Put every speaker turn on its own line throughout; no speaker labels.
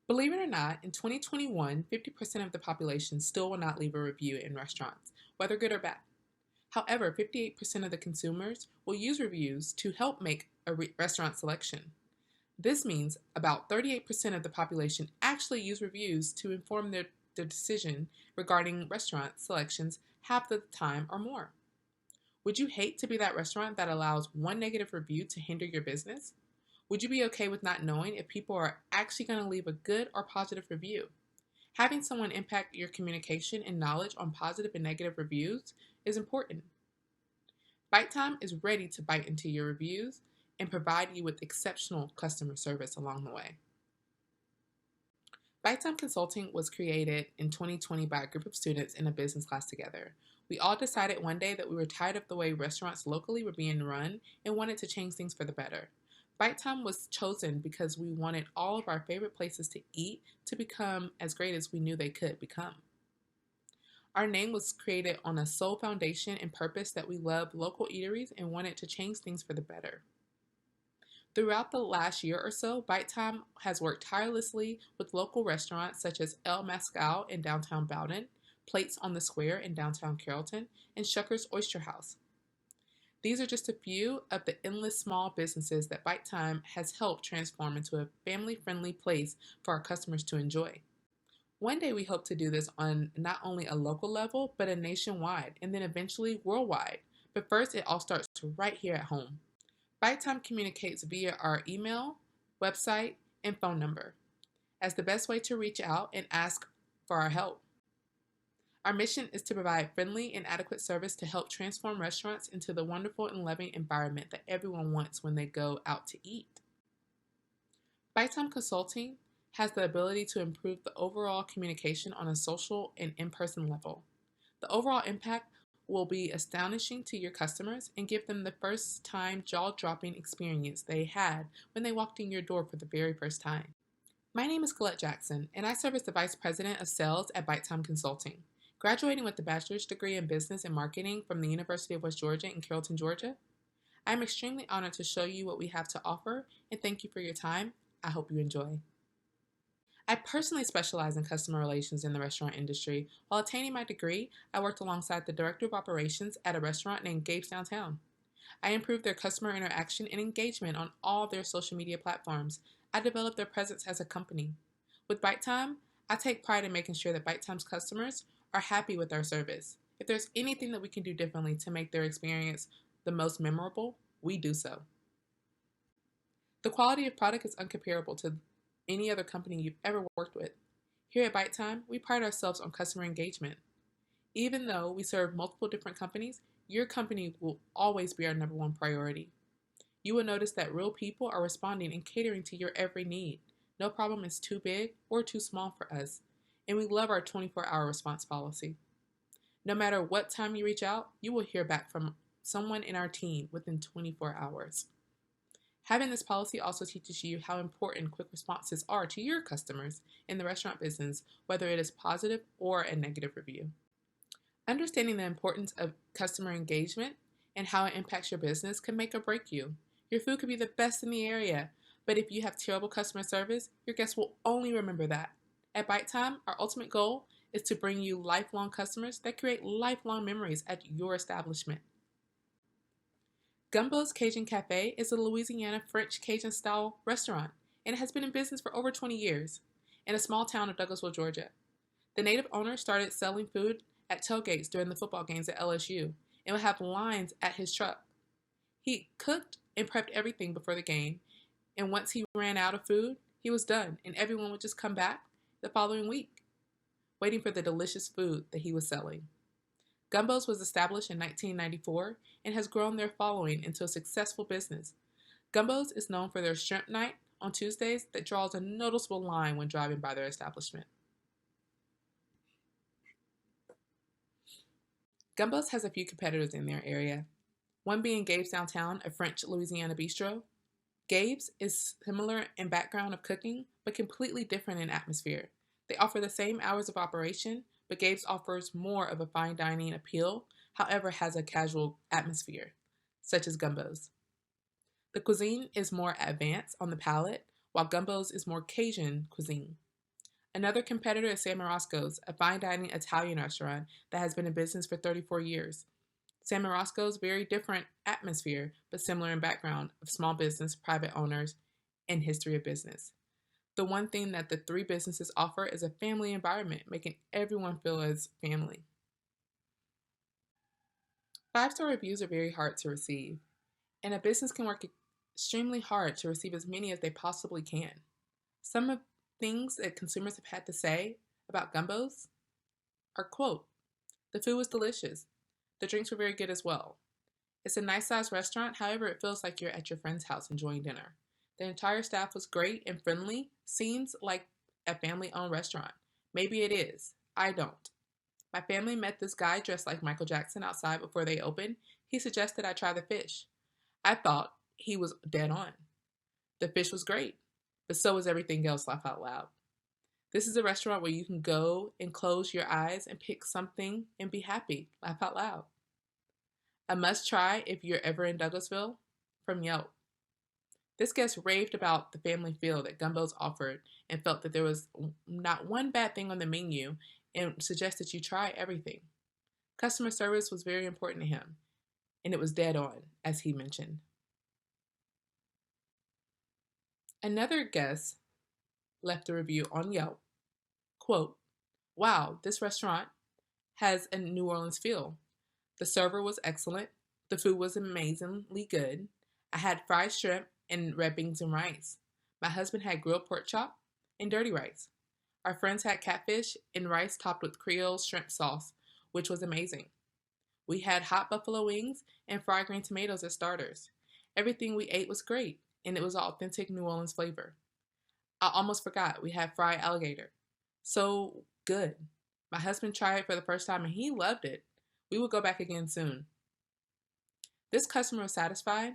Believe it or not, in 2021, 50% of the population still will not leave a review in restaurants, whether good or bad. However, 58% of the consumers will use reviews to help make a restaurant selection. This means about 38% of the population actually use reviews to inform their decision regarding restaurant selections half the time or more. Would you hate to be that restaurant that allows one negative review to hinder your business? Would you be okay with not knowing if people are actually going to leave a good or positive review? Having someone impact your communication and knowledge on positive and negative reviews is important. BiteTime is ready to bite into your reviews and provide you with exceptional customer service along the way. BiteTime Consulting was created in 2020 by a group of students in a business class together. We all decided one day that we were tired of the way restaurants locally were being run and wanted to change things for the better. BiteTime was chosen because we wanted all of our favorite places to eat to become as great as we knew they could become. Our name was created on a sole foundation and purpose that we loved local eateries and wanted to change things for the better. Throughout the last year or so, BiteTime has worked tirelessly with local restaurants such as El Mascal in downtown Bowden, Plates on the Square in downtown Carrollton, and Shucker's Oyster House. These are just a few of the endless small businesses that BiteTime has helped transform into a family-friendly place for our customers to enjoy. One day we hope to do this on not only a local level, but a nationwide, and then eventually worldwide. But first, it all starts right here at home. BiteTime communicates via our email, website, and phone number as the best way to reach out and ask for our help. Our mission is to provide friendly and adequate service to help transform restaurants into the wonderful and loving environment that everyone wants when they go out to eat. BiteTime Consulting has the ability to improve the overall communication on a social and in-person level. The overall impact will be astonishing to your customers and give them the first time jaw-dropping experience they had when they walked in your door for the very first time. My name is Collette Jackson, and I serve as the Vice President of Sales at BiteTime Consulting. Graduating with a bachelor's degree in business and marketing from the University of West Georgia in Carrollton, Georgia, I am extremely honored to show you what we have to offer, and thank you for your time. I hope you enjoy. I personally specialize in customer relations in the restaurant industry. While attaining my degree, I worked alongside the Director of Operations at a restaurant named Gabe's Downtown. I improved their customer interaction and engagement on all their social media platforms. I developed their presence as a company. With BiteTime, I take pride in making sure that BiteTime's customers are happy with our service. If there's anything that we can do differently to make their experience the most memorable, we do so. The quality of product is uncomparable to any other company you've ever worked with. Here at BiteTime, we pride ourselves on customer engagement. Even though we serve multiple different companies, your company will always be our number one priority. You will notice that real people are responding and catering to your every need. No problem is too big or too small for us, and we love our 24-hour response policy. No matter what time you reach out, you will hear back from someone in our team within 24 hours. Having this policy also teaches you how important quick responses are to your customers in the restaurant business, whether it is positive or a negative review. Understanding the importance of customer engagement and how it impacts your business can make or break you. Your food could be the best in the area, but if you have terrible customer service, your guests will only remember that. At BiteTime, our ultimate goal is to bring you lifelong customers that create lifelong memories at your establishment. Gumbo's Cajun Cafe is a Louisiana French Cajun-style restaurant, and it has been in business for over 20 years in a small town of Douglasville, Georgia. The native owner started selling food at tailgates during the football games at LSU and would have lines at his truck. He cooked and prepped everything before the game, and once he ran out of food, he was done, and everyone would just come back the following week, waiting for the delicious food that he was selling. Gumbo's was established in 1994 and has grown their following into a successful business. Gumbo's is known for their shrimp night on Tuesdays that draws a noticeable line when driving by their establishment. Gumbo's has a few competitors in their area, one being Gabe's Downtown, a French Louisiana bistro. Gabe's is similar in background of cooking, but completely different in atmosphere. They offer the same hours of operation, but Gabe's offers more of a fine dining appeal, however has a casual atmosphere, such as Gumbo's. The cuisine is more advanced on the palate, while Gumbo's is more Cajun cuisine. Another competitor is San Marasco's, a fine dining Italian restaurant that has been in business for 34 years. San Marasco's very different atmosphere, but similar in background of small business, private owners, and history of business. The one thing that the three businesses offer is a family environment, making everyone feel as family. 5-star reviews are very hard to receive, and a business can work extremely hard to receive as many as they possibly can. Some of things that consumers have had to say about Gumbo's are, quote, the food was delicious. The drinks were very good as well. It's a nice sized restaurant, however, it feels like you're at your friend's house enjoying dinner. The entire staff was great and friendly. Seems like a family owned restaurant. Maybe it is. I don't. My family met this guy dressed like Michael Jackson outside before they opened. He suggested I try the fish. I thought he was dead on. The fish was great, but so was everything else, laugh out loud. This is a restaurant where you can go and close your eyes and pick something and be happy, laugh out loud. A must try if you're ever in Douglasville, from Yelp. This guest raved about the family feel that Gumbo's offered and felt that there was not one bad thing on the menu and suggested you try everything. Customer service was very important to him, and it was dead on, as he mentioned. Another guest left a review on Yelp. Quote, wow, this restaurant has a New Orleans feel. The server was excellent. The food was amazingly good. I had fried shrimp and red beans and rice. My husband had grilled pork chop and dirty rice. Our friends had catfish and rice topped with Creole shrimp sauce, which was amazing. We had hot buffalo wings and fried green tomatoes as starters. Everything we ate was great, and it was authentic New Orleans flavor. I almost forgot, we had fried alligator. So good. My husband tried it for the first time and he loved it. We will go back again soon. This customer was satisfied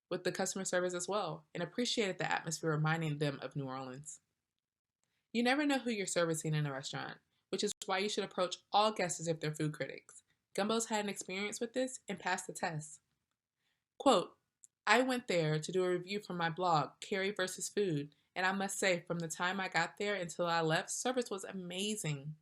with the customer service as well and appreciated the atmosphere reminding them of New Orleans. You never know who you're servicing in a restaurant, which is why you should approach all guests as if they're food critics. Gumbo's had an experience with this and passed the test. Quote, I went there to do a review for my blog, Carrie vs. Food, and I must say, from the time I got there until I left, service was amazing.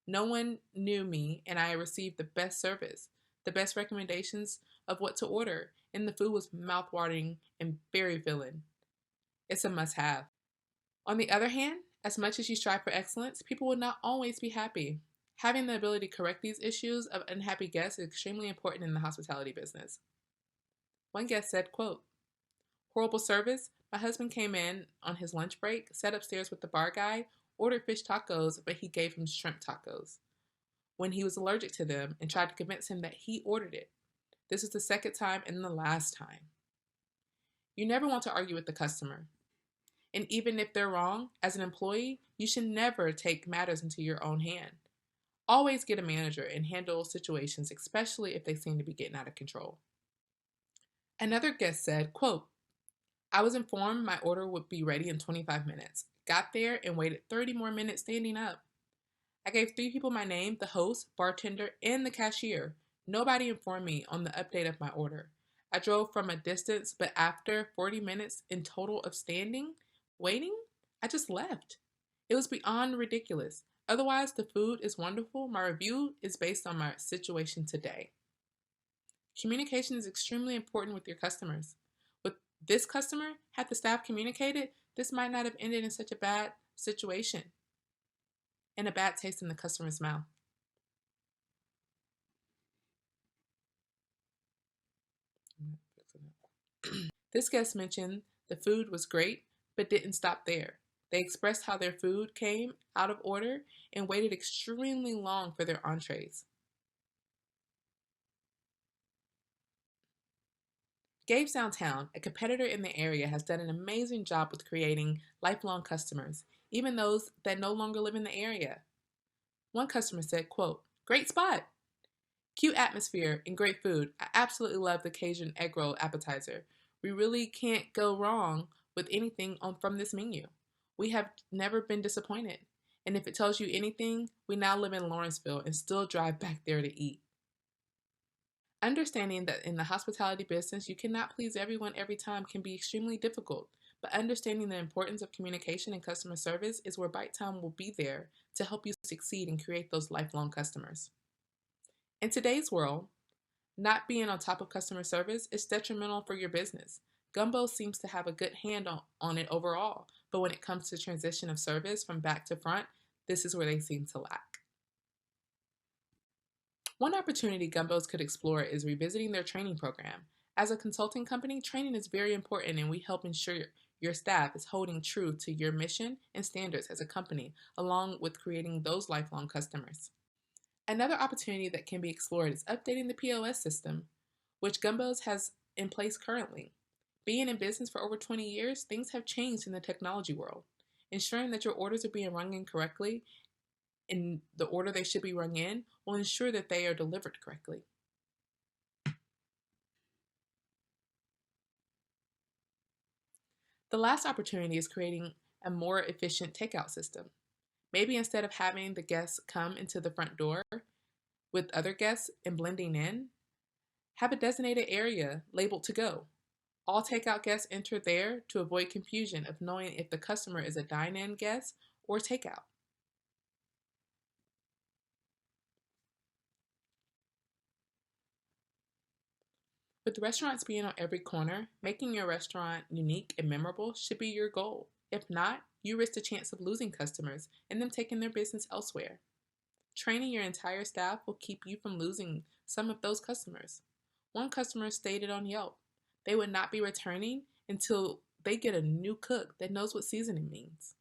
No one knew me, and I received the best service, the best recommendations of what to order, and the food was mouth-watering and very filling. It's a must-have. On the other hand, as much as you strive for excellence, people will not always be happy. Having the ability to correct these issues of unhappy guests is extremely important in the hospitality business. One guest said, quote, horrible service. My husband came in on his lunch break, sat upstairs with the bar guy, ordered fish tacos, but he gave him shrimp tacos when he was allergic to them and tried to convince him that he ordered it. This is the second time and the last time. You never want to argue with the customer. And even if they're wrong, as an employee, you should never take matters into your own hand. Always get a manager and handle situations, especially if they seem to be getting out of control. Another guest said, quote, I was informed my order would be ready in 25 minutes. Got there and waited 30 more minutes standing up. I gave 3 people my name, the host, bartender, and the cashier. Nobody informed me on the update of my order. I drove from a distance, but after 40 minutes in total of waiting, I just left. It was beyond ridiculous. Otherwise, the food is wonderful. My review is based on my situation today. Communication is extremely important with your customers. With this customer, had the staff communicated, this might not have ended in such a bad situation and a bad taste in the customer's mouth. This guest mentioned the food was great, but didn't stop there. They expressed how their food came out of order and waited extremely long for their entrees. Gabe's Downtown, a competitor in the area, has done an amazing job with creating lifelong customers, even those that no longer live in the area. One customer said, quote, great spot, cute atmosphere, and great food. I absolutely love the Cajun egg roll appetizer. We really can't go wrong with anything from this menu. We have never been disappointed. And if it tells you anything, we now live in Lawrenceville and still drive back there to eat. Understanding that in the hospitality business, you cannot please everyone every time can be extremely difficult, But understanding the importance of communication and customer service is where Bite Time will be there to help you succeed and create those lifelong customers. In today's world, not being on top of customer service is detrimental for your business. Gumbo seems to have a good hand on it overall, but when it comes to transition of service from back to front, this is where they seem to lack. One opportunity Gumbos could explore is revisiting their training program. As a consulting company, training is very important, and we help ensure your staff is holding true to your mission and standards as a company, along with creating those lifelong customers. Another opportunity that can be explored is updating the POS system, which Gumbos has in place currently. Being in business for over 20 years, things have changed in the technology world. Ensuring that your orders are being rung in correctly in the order they should be rung in will ensure that they are delivered correctly. The last opportunity is creating a more efficient takeout system. Maybe instead of having the guests come into the front door with other guests and blending in, have a designated area labeled to go. All takeout guests enter there to avoid confusion of knowing if the customer is a dine-in guest or takeout. With restaurants being on every corner, making your restaurant unique and memorable should be your goal. If not, you risk the chance of losing customers and them taking their business elsewhere. Training your entire staff will keep you from losing some of those customers. One customer stated on Yelp they would not be returning until they get a new cook that knows what seasoning means.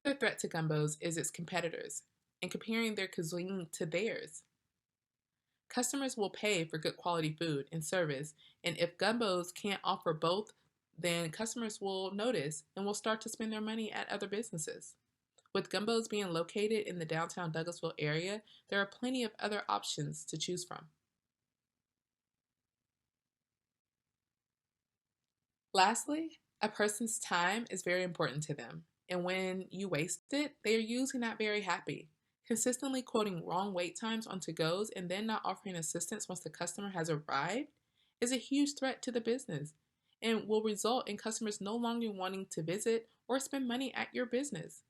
Another threat to Gumbos is its competitors and comparing their cuisine to theirs. Customers will pay for good quality food and service, and if Gumbos can't offer both, then customers will notice and will start to spend their money at other businesses. With Gumbos being located in the downtown Douglasville area, there are plenty of other options to choose from. Lastly, a person's time is very important to them, and when you waste it, they are usually not very happy. Consistently quoting wrong wait times on to-goes and then not offering assistance once the customer has arrived is a huge threat to the business and will result in customers no longer wanting to visit or spend money at your business.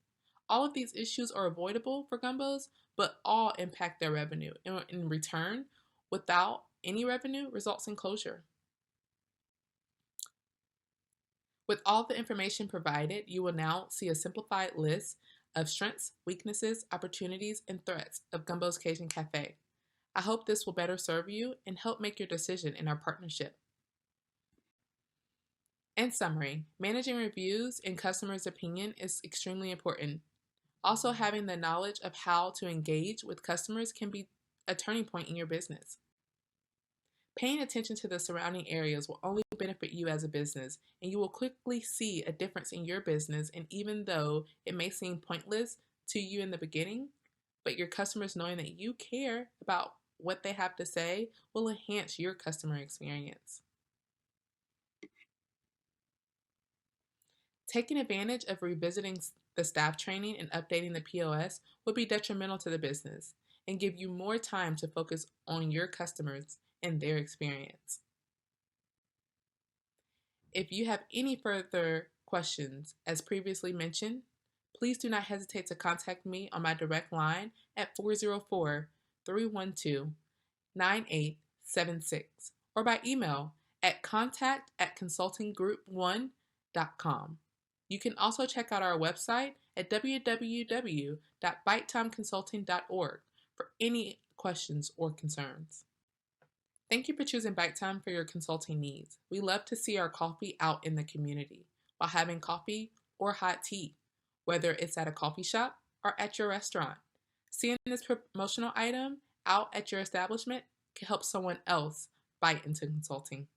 All of these issues are avoidable for Gumbos, but all impact their revenue. In return, without any revenue, results in closure. With all the information provided, you will now see a simplified list of strengths, weaknesses, opportunities, and threats of Gumbo's Cajun Cafe. I hope this will better serve you and help make your decision in our partnership. In summary, managing reviews and customers' opinion is extremely important. Also, having the knowledge of how to engage with customers can be a turning point in your business. Paying attention to the surrounding areas will only benefit you as a business, and you will quickly see a difference in your business. And even though it may seem pointless to you in the beginning, but your customers knowing that you care about what they have to say will enhance your customer experience. Taking advantage of revisiting the staff training and updating the POS would be detrimental to the business and give you more time to focus on your customers and their experience. If you have any further questions, as previously mentioned, please do not hesitate to contact me on my direct line at 404-312-9876 or by email at contact@consultinggroup1.com. You can also check out our website at www.bitetimeconsulting.org for any questions or concerns. Thank you for choosing Bite Time for your consulting needs. We love to see our coffee out in the community while having coffee or hot tea, whether it's at a coffee shop or at your restaurant. Seeing this promotional item out at your establishment can help someone else bite into consulting.